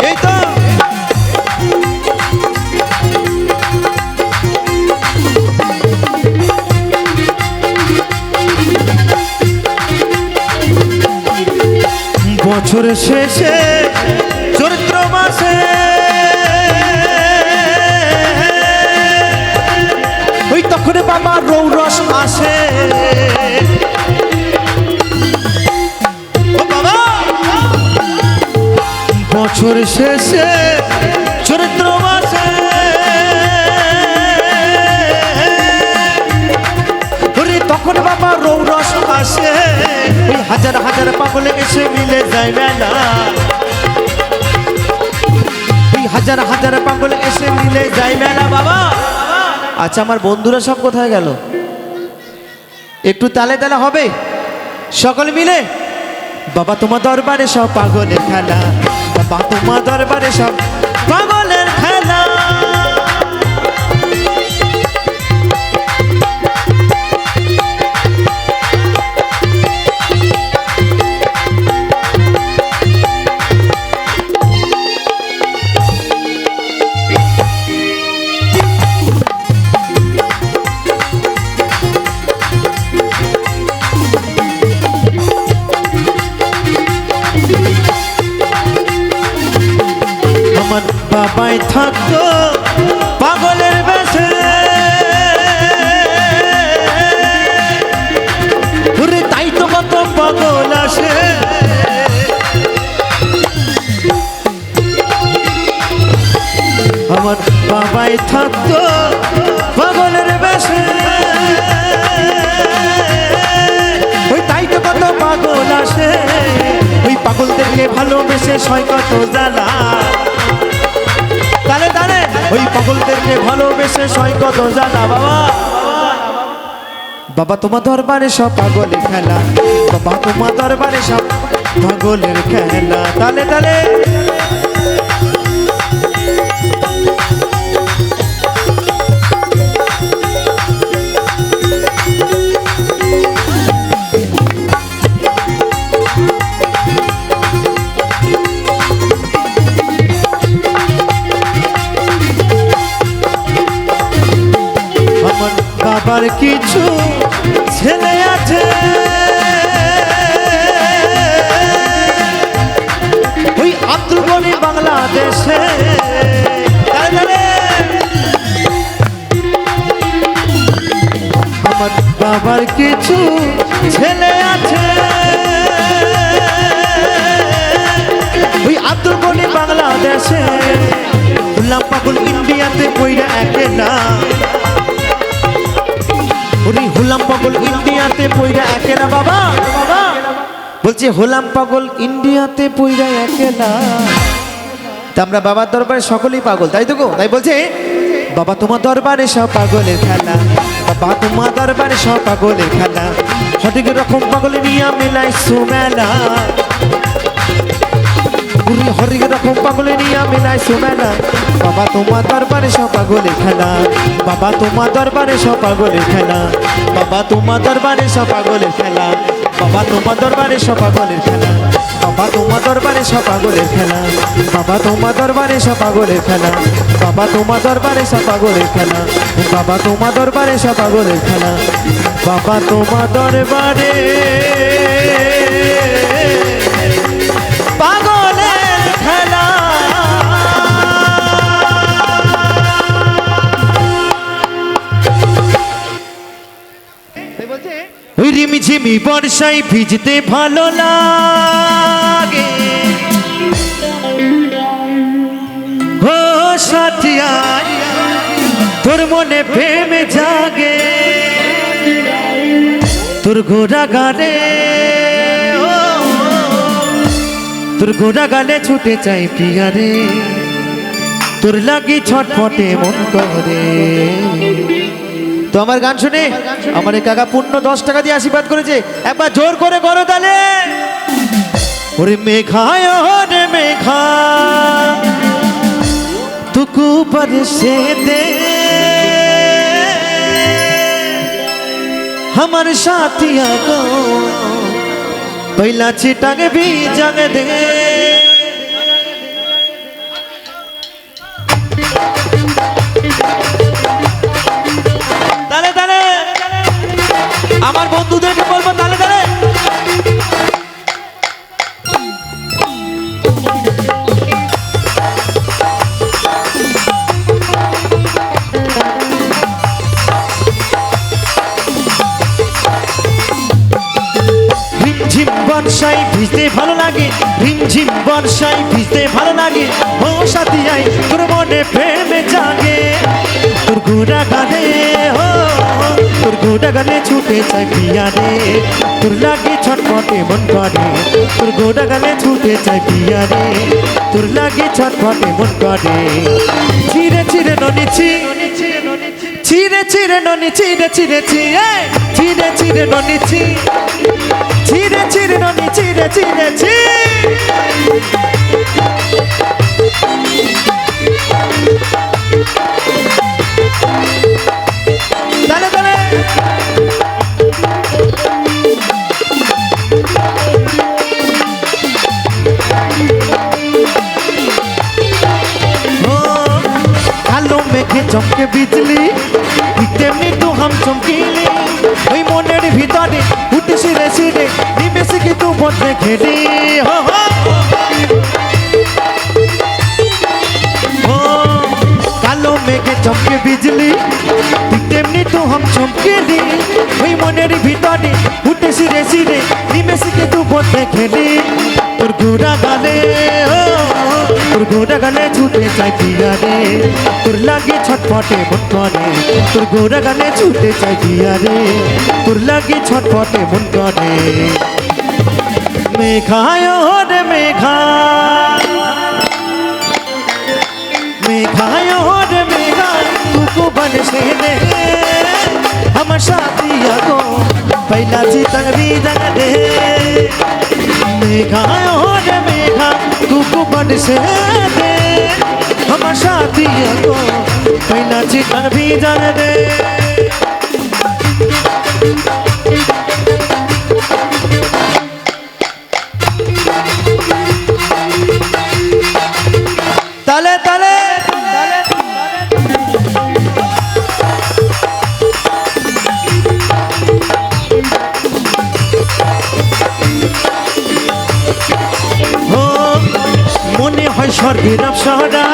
[SPEAKER 2] এই তো বছরের শেষে চৈত্র মাসে ওই তখন বাবা রৌরস আসে। ও বাবা বছরের শেষে চৈত্র মাসে তখন বাবা রৌরস আসে, ওই হাজার হাজার পাগলে এসে মিলে যায় মেলা, ওই হাজার হাজার পাগলে এসে মিলে যায় মেলা। বাবা আচ্ছা আমার বন্ধুরা সব কোথায় গেল? একটু তালে তালে হবে সকলে মিলে। বাবা তোমার দরবারে সব পাগলের খেলা, বাবা তোমার দরবারে সব পাগলের খেলা। আমার বাবাই থাকতো পাগলের বেশে, ওরে তাই তো কত পাগল আসে। আমার বাবাই থাকতো পাগলের বেশে, ওই তাই তো কত পাগল আসে। ওই পাগলদেরকে ভালোবেসে সয় কত জ্বালা, তালে তালে ওই পাগলদেরকে ভালোবেসে সয় কত জ্বালা। বাবা বাবা তোমার দরবারে সব পাগলের খেলা, বাবা তোমার দরবারে সব পাগলের খেলা। তালে তালে বাবার কিছু ছেলে আছে, ওই আব্দুল গনি বাংলাদেশে। আমার বাবার কিছু ছেলে আছে, ওই আব্দুল গনি বাংলাদেশে। গোলাম পাগল ইন্ডিয়াতে কইরা একেলা, হোলাম পাগল ইন্ডিয়াতে পইরা একেলা। বাবা বাবা বলছে হোলাম পাগল ইন্ডিয়াতে পইরা একেলা। তা আমরা বাবার দরবারে সকলেই পাগল, তাই তো গো? তাই বলছে বাবা তোমার দরবারে সব পাগলের খেলা, বাবা তোমার দরবারে সব পাগলের খেলা হরেক রকম পাগল নিয়ে মেলায় সুমেলা হরেক রকম পাগল নিয়ে মেলায় সুমেলা বাবা তোমার দরবারে সব পাগলের খেলা বাবা তোমার দরবারে সব পাগলের খেলা বাবা তোমার দরবারে সব পাগলের খেলা বাবা তোমার দরবারে সব পাগলের খেলা বাবা তোমার দরবারে সব পাগলের খেলা বাবা তোমার দরবারে সব পাগলের খেলা বাবা তোমার দরবারে সব পাগলের খেলা বাবা তোমার দরবারে সব পাগলের খেলা বাবা তোমার দরবারে পাগলের খেলা ওই রিমঝিমি বর্ষায় ভিজতে ভালো লাগে ও সাথিয়া তোর মনে প্রেম জাগে তোর ঘোড়া গানে তোর ঘোড়া গানে ছুটে চাই পিয়ারে তোর লাগি ছটফটে মন করে। তো আমার গান শুনে আমার এই কাকা পূর্ণ 10 টাকা দিয়ে আশীর্বাদ করেছে, একবার জোর করে করো তাহলে। ওরে মেঘায় রে মেঘা তুকু বরসে দে हमारे साथिया को पहला चिटक भी जग दे। তালে তালে আমার বন্ধুদেরকে বলবো তালে তালে। রিমঝিম বর্ষায় ভিজতে ভালো লাগে রিমঝিম বর্ষায় ভিজতে ভালো লাগে ও সাথী আই তোর মনে প্রেমে জাগে তোর ঘোড়া গানে ও তোর ঘোড়া গানে ছুটে চাই পিয়ারে তোর লাগে ছটফটে মন করে তোর ঘোড়া গানে ছুটে চাই পিয়ারে তোর লাগে ছটফটে মন করে। চিরে চিরে ননিছি চিরে চিরে ননি চিরে চিরে চিরে চিরে চিরে ননিছি চিরে চিরে ননি চিরে চিরে চি তালে তালে কালো মেঘে চমকে বিজলি তেমনি তো হাম চমকিলি ওই মনের ভিতরে উঠে সিরে সিরে নিমেষে কি তু বদলে খেলি কালো মেঘে চমকে বিজলি তেমনি তো হাম চমকিলি ওই মনের ভিতরে উঠে সিরে সিরে নিমেষে কি তু বদলে খেলি তোর ঘোড়া গানে তোর ঘোড়া গানে ছুটে চাই পিয়ারে তোর লাগে ছটফটে মন করে তোর ঘোড়া গানে ছুটে চাই পিয়ারে তোর লাগে ছটফটে মন করে। মেঘায় রে মেঘা মেঘায় রে মেঘা तुको बनसे दे हमर साथिया को पहला चितक भी जग दे। मेघाय रे मेघा तुको बनसे दे हमर साथिया को पहला चितक भी जग दे। ताले ताले মনে হয় স্বর্গের অপ্সরা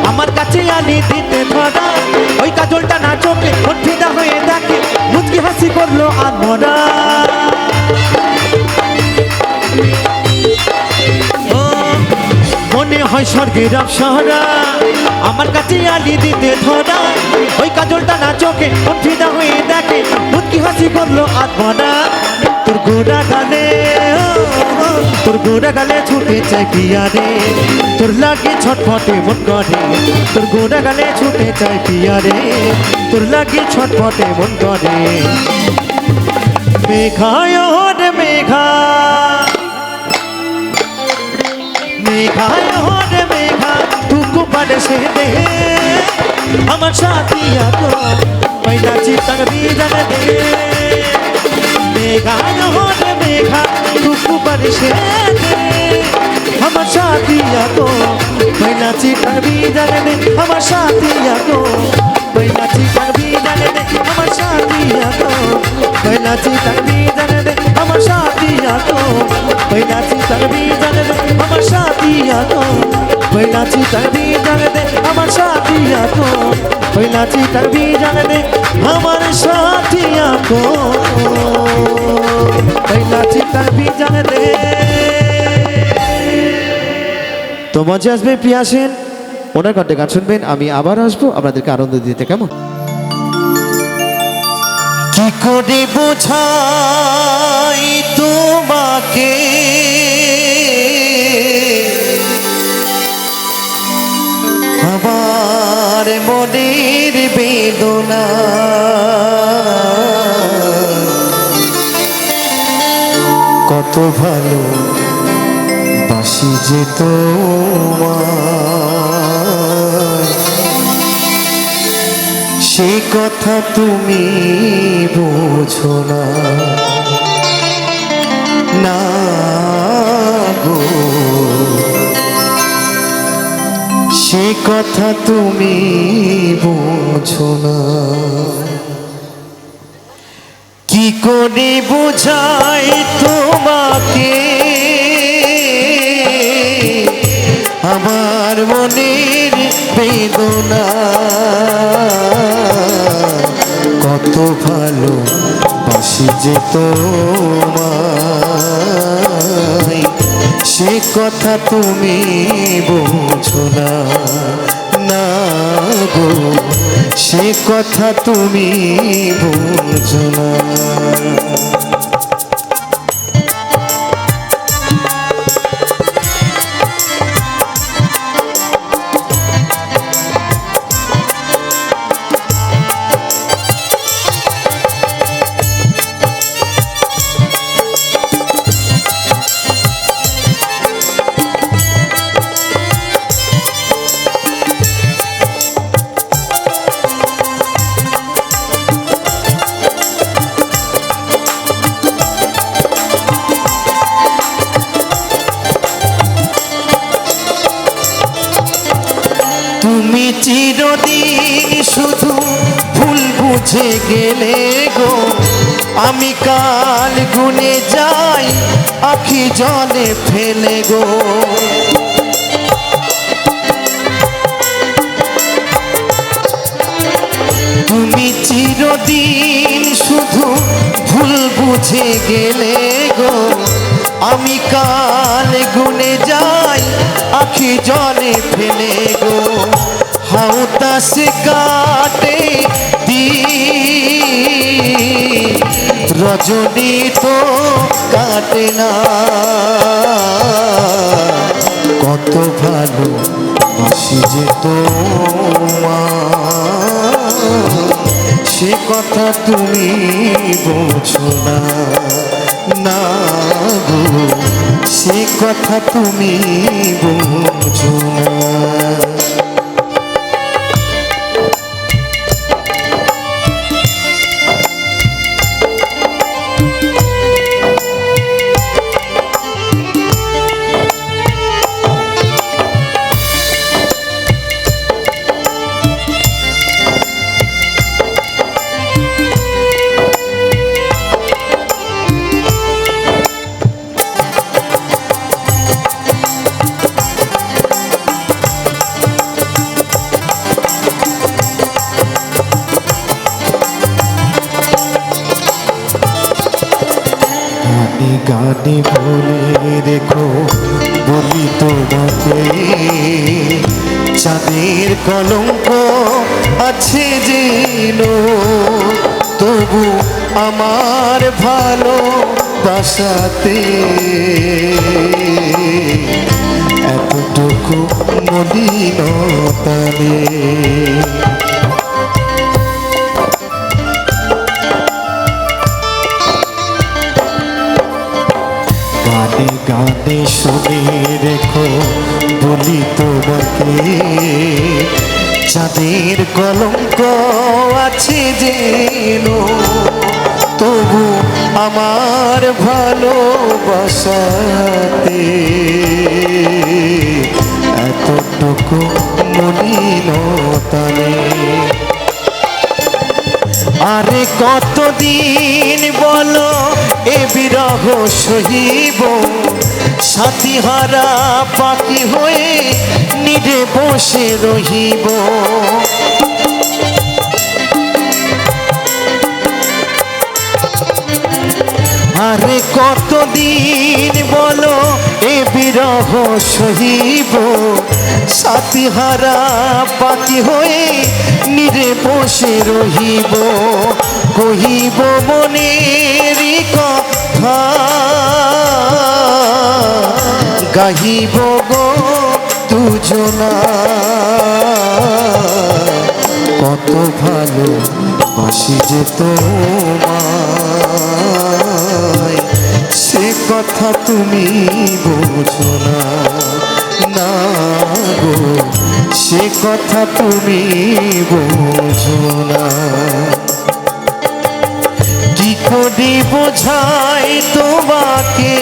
[SPEAKER 2] আমার কাছে আনি দিতে ধরা ওই কাজলটা না চোখে ফিদা হয়ে দেখে মুচকি হাসি করলো আনমরা। মনে হয় স্বর্গের অপ্সরা আমার কাছে আনি দিতে ধরা ওই কাজলটা না চোখে ফিদা হয়ে দেখে মুচকি হাসি করলো আনমরা। তোর ঘোড়া গানে তোর গোড়া গালে ছুটে চাই পিয়া রে তোর লাগে ছটফটে মন করে তোর গোড়া গালে ছুটে চাই পিয়া রে তোর লাগে ছটফটে মন করে মেঘায় রে মেঘা মেঘায় রে মেঘা টুকু পারে সে দে আমার সাথিয়া তো পয়লা চিতক বিজন দে মেঘায় রে মেঘা টুকু পারে সে দে আমার সাথিয়া তো পয়লা চিতক বিজন দে আমার সাথিয়া তো পয়লা চিতক বিজন দে আমার সাথিয়া তো পয়লা চিতক বিজন দে আমার সাথিয়া তো পয়লা চিতক বিজন দে আমার সাথিয়া তো পয়লা চিতক বিজন দে আমার সাথিয়া তো পয়লা চিতক বিজন দে আমার সাথিয়া তো পয়লা চিতক বিজন দে তো মঞ্চে আসবে প্রিয়া সেন ওনার কণ্ঠে গান শুনবেন আমি আবার আসবো আপনাদেরকে আনন্দ দিতে কেমন কি করে বোঝাই তোমাকে আমার মনের বেদনা কত ভালো বাসি যে তোমার সে কথা তুমি বোঝো না না গো সে কথা তুমি বোঝো না কি করে বোঝাই তোমাকে আমার মনের বেদনা কত ভালো বাসি যে তোমায় সে কথা তুমি বোঝো না না গো সে কথা তুমি বোঝো না তুমি চিরদিন শুধু ভুল বুঝে গেলে গো আমি কাল গুনে যাই আখি জলে ফেলে গো তুমি চিরদিন শুধু ভুল বুঝে গেলে গো আমি কাল গুনে যাই আখি জলে ফেলে গো হাউতাস কাটে দি রজনী তো কাটে না কত ভালো বাসি যে তোমার সে কথা তুমি বোঝো না না গো সে কথা তুমি বোঝো না গানে বলে রেখো বলি তোমাকে চাঁদের কলঙ্ক আছে যেন তবু আমার ভালো
[SPEAKER 1] বাসাতে এতটুকু মলিনতারে। গানে গানে শুনে রেখো বলি তোমাকে, চাঁদের কলঙ্ক আছে যেন, তবু আমার ভালোবাসাতে এতটুকু মলিনতারে। আরে কতদিন বলো এ বিরহ সহিব, সাথীহারা পাখি হয়ে নিরে বসে রহিব। আরে কতদিন বলো এ বিরহ সহিব, সাথীহারা পাখি হয়ে নিরে বসে রহিব। কহিব মনের কথা, গাহিব গো দুজনা, কত ভালো বাসি যে তোমায়, সে কথা তুমি বোঝো না, না গো সে কথা তুমি বোঝো না। কি করে বোঝাই তোমাকে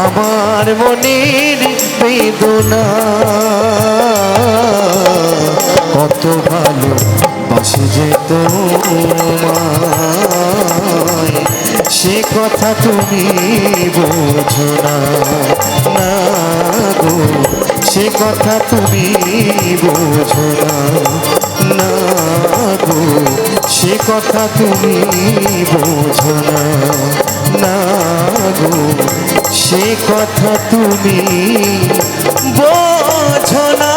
[SPEAKER 1] আমার মনের বেদনা, কত ভালো বাসি যে তোমায়, সে কথা তুমি বোঝো না, না গো সে কথা তুমি বোঝো না, না গো সে কথা তুমি বোঝো না, না গো সে কথা তুমি বোঝো না।